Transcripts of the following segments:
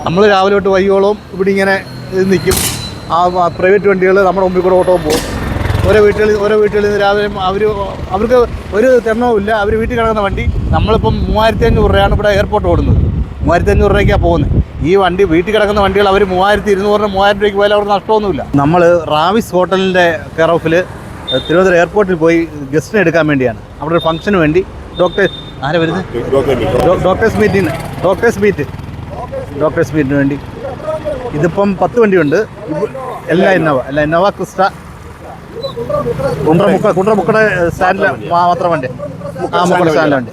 നമ്മൾ രാവിലെ തൊട്ട് വൈകോളം ഇവിടെ ഇങ്ങനെ നിൽക്കും. പ്രൈവറ്റ് വണ്ടികൾ നമ്മുടെ മുമ്പിൽ കൂടെ ഓട്ടോ പോകും. ഓരോ വീട്ടിൽ നിന്ന് രാവിലെ അവർക്ക് ഒരു തെരണവുമില്ല. അവർ വീട്ടിൽ കിടക്കുന്ന വണ്ടി നമ്മളിപ്പം 3500 രൂപയാണ് ഇവിടെ എയർപോർട്ട് ഓടുന്നത്. 3500 രൂപയ്ക്കാണ് പോകുന്നത്. ഈ വണ്ടി വീട്ടിൽ കിടക്കുന്ന വണ്ടികൾ അവർ 3200 3000 രൂപയ്ക്ക് പോയാലും അവർക്ക് നഷ്ടമൊന്നുമില്ല. നമ്മൾ റാവിസ് ഹോട്ടലിൻ്റെ കെയർ ഓഫിൽ തിരുവനന്തപുരം എയർപോർട്ടിൽ പോയി ഗസ്റ്റിനെ എടുക്കാൻ വേണ്ടിയാണ്. അവിടെ ഒരു ഫംഗ്ഷന് വേണ്ടി ആരാ വരുന്നത്? ഡോക്ടേഴ്സ് മീറ്റിന് വേണ്ടി. ഇതിപ്പം 10 വണ്ടിയുണ്ട്. എല്ലാം ഇന്നോവ ക്രിസ്റ്റ. കുണ്ട്രമുക്കയുടെ സ്റ്റാൻഡിൽ മാത്രം വണ്ടി. മുക്കട സ്റ്റാൻഡിലെ വണ്ടി.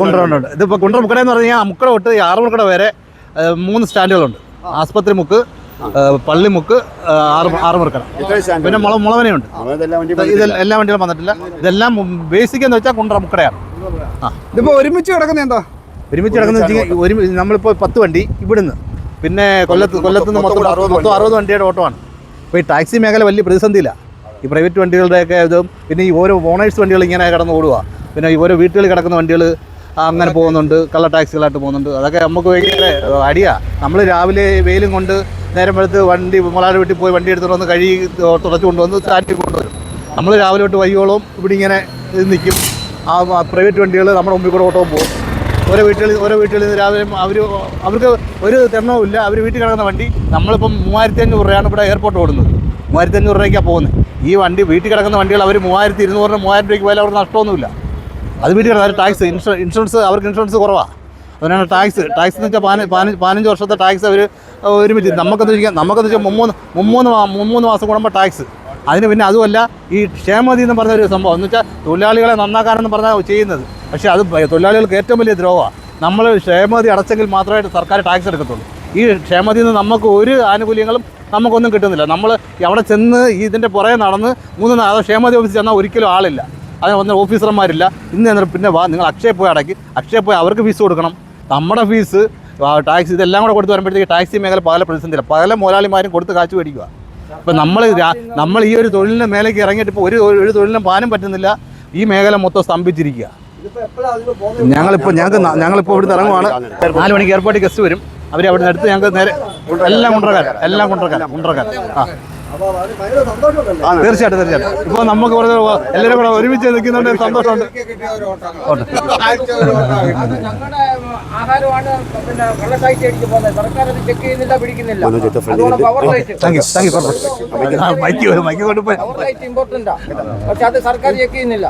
കുണ്ട്രമുണ്ട്. ഇതിപ്പോൾ കുണ്ട്രമുക്കട എന്ന് പറഞ്ഞു കഴിഞ്ഞാൽ മുക്കട തൊട്ട് ആറുമുക്കട വരെ 3 സ്റ്റാൻഡുകളുണ്ട്. ആസ്പത്രി മുക്ക്, പള്ളിമുക്ക്, ആറുമുക്കട, പിന്നെ മുളവനയുണ്ട്. എല്ലാ വണ്ടികളും വന്നിട്ടില്ല. ഇതെല്ലാം ബേസിക് എന്ന് വെച്ചാൽ കുണ്ട്രമുക്കടയാണ്. ഇതിപ്പോൾ ഒരുമിച്ച് കിടക്കുന്ന എന്താ? ഒരുമിച്ച് കിടക്കുന്ന നമ്മളിപ്പോൾ 10 വണ്ടി ഇവിടുന്ന്, പിന്നെ കൊല്ലത്ത് നിന്ന് മൊത്തം 60 വണ്ടിയുടെ ഓട്ടമാണ്. ഇപ്പോൾ ഈ ടാക്സി മേഖല വലിയ പ്രതിസന്ധിയിലാണ്. ഈ പ്രൈവറ്റ് വണ്ടികളുടെയൊക്കെ ഇതും, പിന്നെ ഈ ഓരോ ഓണേഴ്സ് വണ്ടികൾ ഇങ്ങനെ കിടന്ന് ഓടുക, പിന്നെ ഈ ഓരോ വീട്ടുകളിൽ കിടക്കുന്ന വണ്ടികൾ അങ്ങനെ പോകുന്നുണ്ട്, കള്ള ടാക്സികളായിട്ട് പോകുന്നുണ്ട്. അതൊക്കെ നമുക്ക് ഭയങ്കര അടിയാണ്. നമ്മൾ രാവിലെ വെയിലും കൊണ്ട് നേരം വെളുത്ത് വണ്ടി മുളാട് വീട്ടിൽ പോയി വണ്ടി എടുത്തിട്ട് വന്ന് കഴുകി തുടച്ചു കൊണ്ടുവന്ന് സ്റ്റാൻഡിൽ കൊണ്ടുവരും. നമ്മൾ രാവിലെ തൊട്ട് വൈകോളം ഇവിടെ ഇങ്ങനെ നിൽക്കും. പ്രൈവറ്റ് വണ്ടികൾ നമ്മുടെ മുമ്പിൽ കൂടെ ഓട്ടോ പോകും. ഓരോ വീട്ടിൽ നിന്ന് രാവിലെ അവർക്ക് ഒരു തെരണവുമില്ല. അവർ വീട്ടിൽ കിടക്കുന്ന വണ്ടി നമ്മളിപ്പം 3500 രൂപയാണ് ഇവിടെ എയർപോർട്ട് ഓടുന്നത്. 3500 രൂപയ്ക്കാണ് പോകുന്നത്. ഈ വണ്ടി വീട്ടിൽ കിടക്കുന്ന വണ്ടികൾ അവർ 3200 3000 രൂപയ്ക്ക് പോയാലും അവർക്ക് നഷ്ടമൊന്നുമില്ല. അത് വീട്ടിൽ കിടക്കുന്ന ടാക്സ് ഇൻഷുറൻസ് അവർക്ക് ഇൻഷുറൻസ് കുറവാണ്. അതിനാണ് ടാക്സ് എന്ന് വെച്ചാൽ 15 വർഷത്തെ ടാക്സ് അവർ ഒരുമിച്ച് നമുക്കെന്ന് വെച്ചാൽ 3 മാസം കൂടുമ്പോൾ ടാക്സ്. അതിന് പിന്നെ അതുമല്ല ഈ ക്ഷേമനിധി എന്ന് പറഞ്ഞൊരു സംഭവം എന്ന് വെച്ചാൽ തൊഴിലാളികളെ നന്നാക്കാനെന്ന് പറഞ്ഞാൽ ചെയ്യുന്നത്. പക്ഷേ അത് തൊഴിലാളികൾക്ക് ഏറ്റവും വലിയ ദ്രോഹമാണ്. നമ്മൾ ക്ഷേമനിധി അടച്ചെങ്കിൽ മാത്രമേ സർക്കാർ ടാക്സ് എടുക്കത്തുള്ളൂ. ഈ ക്ഷേമനിധിയിൽ നിന്ന് നമുക്ക് ഒരു ആനുകൂല്യങ്ങളും നമുക്കൊന്നും കിട്ടുന്നില്ല. നമ്മൾ അവിടെ ചെന്ന് ഇതിൻ്റെ പുറകെ നടന്ന് അത് ക്ഷേമനിധി ഓഫീസിൽ ചെന്നാൽ ഒരിക്കലും ആളില്ല. അതിന് വന്ന ഓഫീസർമാരില്ല. പിന്നെ നിങ്ങൾ അക്ഷയ പോയി അവർക്ക് ഫീസ് കൊടുക്കണം. നമ്മുടെ ഫീസ്, ടാക്സ്, ഇതെല്ലാം കൂടെ കൊടുത്ത് വരുമ്പോഴത്തേക്ക് ടാക്സി മേഖല പല പ്രതിസന്ധിയില്ല. പല മുതലാളിമാരും കൊടുത്ത് കാശ് മേടിക്കുക. ഇപ്പം നമ്മൾ ഈ ഒരു തൊഴിലിൻ്റെ മേലേക്ക് ഇറങ്ങിയിട്ട് ഇപ്പോൾ ഒരു തൊഴിലിനും പാനും പറ്റുന്നില്ല. ഈ മേഖല മൊത്തം സ്തംഭിച്ചിരിക്കുക. ഞങ്ങളിപ്പോൾ ഇവിടുന്ന് ഇറങ്ങുവാണ്. 4 മണിക്ക് എയർപോർട്ടിൽ ഗസ്റ്റ് വരും. അവർ അവിടെ നിന്ന് എടുത്ത് ഞങ്ങൾക്ക് നേരെ എല്ലാം കുണ്ടറക്കാർ. തീർച്ചയായിട്ടും. ഇപ്പോൾ നമുക്ക് എല്ലാവരും കൂടെ ഒരുമിച്ച് നിൽക്കുന്നുണ്ട്, സന്തോഷമുണ്ട്. സർക്കാർ ചെക്ക് ചെയ്യുന്നില്ല.